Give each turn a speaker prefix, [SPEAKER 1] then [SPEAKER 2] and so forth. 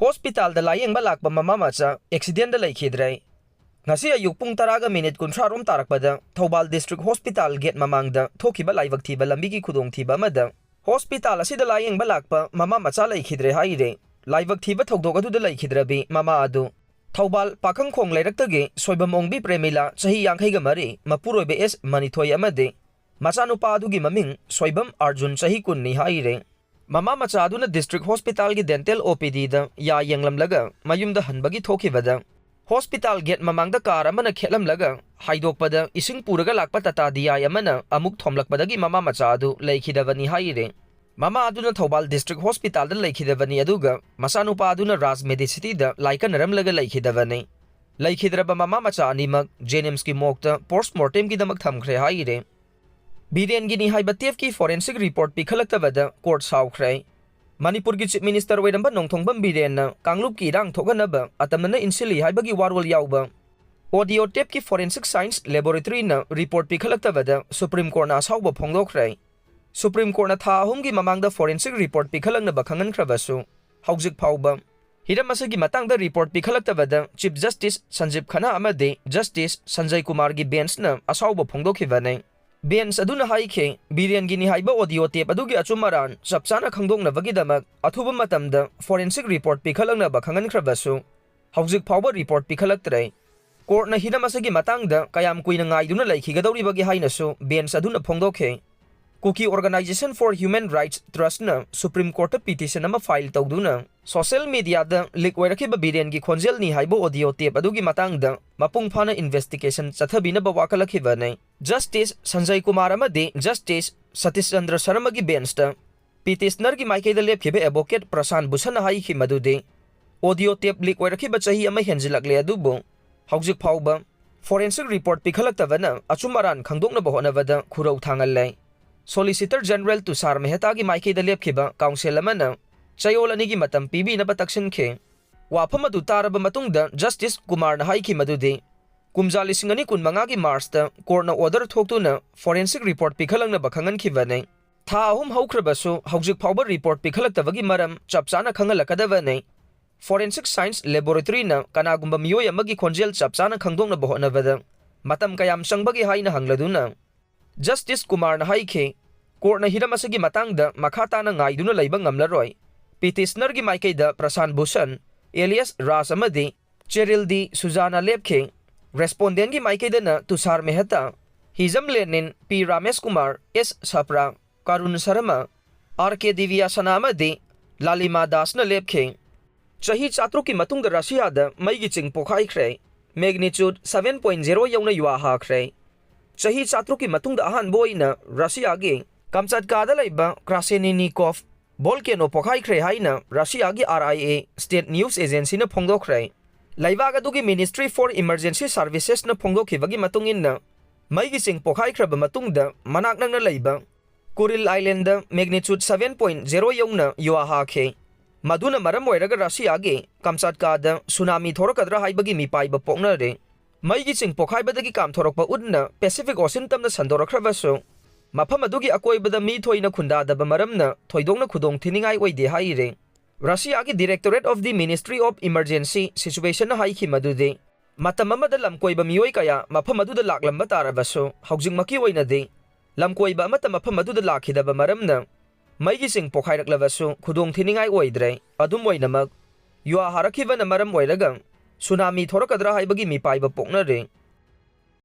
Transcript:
[SPEAKER 1] Hospital da Layengba Lakpa mama Macha accident da Leikhidre. Ngasi ayuk pung taraga minute kunthra rom tarakpada Thobal District Hospital gate mamangda thokiba laibak thiba lambi ki khudong thiba mada hospital asida Layengba Lakpa mama Macha Leikhidre haire laibak thiba thogdok adu da Leikhidre bi mama adu Thobal pakhang khong leiraktage soibam ongbi premila chahi yankhai ga mari mapuroi be es manithoi amade Macha nupa adu gi maming soibam Arjun chahi kun ni haire Mama Macha aduna district hospital gi dental OPD da ya yenglam laga mayum da hanbagi thokibada hospital gate mamang da car amana khelam laga haidok pada ising puraga lakpa tata diya yamana amuk thomlak padagi Mama Macha adu Leikhidavani haire Mama aduna Thobal district hospital da Leikhidavani aduga masanu pa aduna Ras Medicity da laikan ram laga Leikhidavani Leikhidra ba Mama Macha animak Jenims ki mokta postmortem ki damak thamkhre haire Biren gini Haiba ki forensic report Pikhatlaktabada court Saokhre Manipur ki chief minister wairamba nongthongbam Biren na Kanglup ki rang thoganaba atamana insili Haiba gi warwal yauba audio tape ki forensic science laboratory na report Pikhatlaktabada Supreme Court na asawba phongdokhre Supreme Court na tha ahum gi mamangda forensic report Pikhalangna bakhangan khrabasu haujik phauba hiram asagi matangda report Pikhatlaktabada Chief Justice Sanjeev Khanna amade Justice Sanjay Kumar gi bench na asawba phongdokhibane Bench aduna haikhe Biren gini Haiba audio tape adugi achumaran chapchana khangdongna bagidamak athuba matamda forensic report Pikhalangna bakhangan khrabasu haujik phauba report Pikhalaktre court na hiram asagi matangda kayam kuina ngaiduna laikhigadori bagi hainasu bench aduna phongdokhe Cookie Organization for Human Rights Trust na Supreme Court petition ama file tawduna social media da leak wairakiba Biren gi khonjel ni Haiba audio tape adugi matangda mapung phana investigation chathabina bawakalakhiba Justice Sanjay Kumar amade Justice Satish Chandra Sharma gi bench ta petitioner gi maikei da lepkhiba advocate Prashan Bhushan haikhi madude audio tape leak wairakiba chahi ama henjilakle adubu haujik phauba forensic report Pikhatlaktabana achumaran khangdokna bahonabada khurau thangal Solicitor General Tushar Mehta gi maikei da lepkhiba council amana chayol ani gi matam pibi na batakshin khe wafam adu taraba matungda Justice Kumar na haikhi madude kumja lisingani kunmanga gi March ta court na order thoktuna forensic report Pikhalangna bakhangan khibane tha ahum haukhrabasu haujik phauba report Pikhatlaktabagi maram chapchana khangalakadabane forensic science laboratory na kanagumba miyoi amagi khonjel chapchana khangdongna bahonabada matam kayam changbagi haina hangladuna Justice Kumar na haikhe court na hiram asagi matangda makhata na ngaiduna leiba ngamlaroi petitioner gi maikei da Prashan Bhushan alias Ras amade Cheryl D Suzana lepkhe respondent gi maikei da na Tushar Mehta Hizam Lenin P Ramesh Kumar S Sapra Karun Sharma RK Divya Sana amade Lalima Das na lepkhe chahi chatru ki matungda Russia da Meigi Ching Pokhaikhre magnitude 7.0 Youna Yuha Hakhre Chahi chatru ki matungda ahan boina Russia gi Kamchatka da laiba Kraseninikov volcano Pokhaikhre haina Russia gi RIA state news agency na phongdokhre laiba ga dugi Ministry for Emergency Services na phongdokhibagi matungin na Meigi Ching Pokhaikhre ba matungda manak nang na laiba Kuril Island da magnitude 7.0 Youna Yuha Hakhre maduna maram oiraga Russia gi Kamchatka da tsunami thorakadra haibagi mipai ba poknare Meigi Ching Pokhaibadagi kam thorokpa udna Pacific Ocean tamna sandorakhrabasu mafam adugi akoibada mi thoina khunda da maramna thoidongna khudong thiningai oide haire Russia gi Directorate of the Ministry of Emergency Situation na haikhi madude matam amada lamkoiba mioi kaya mafam aduda laklamba tarabasu haujingmaki oina de lamkoiba amata mafam aduda lakhidaba maramna Meigi Ching Pokhairaklavassu khudong thiningai oidre adum oinamak Yuha harakhiba na maram oiraga tsunami thorakadra haibagi mi paiba poknare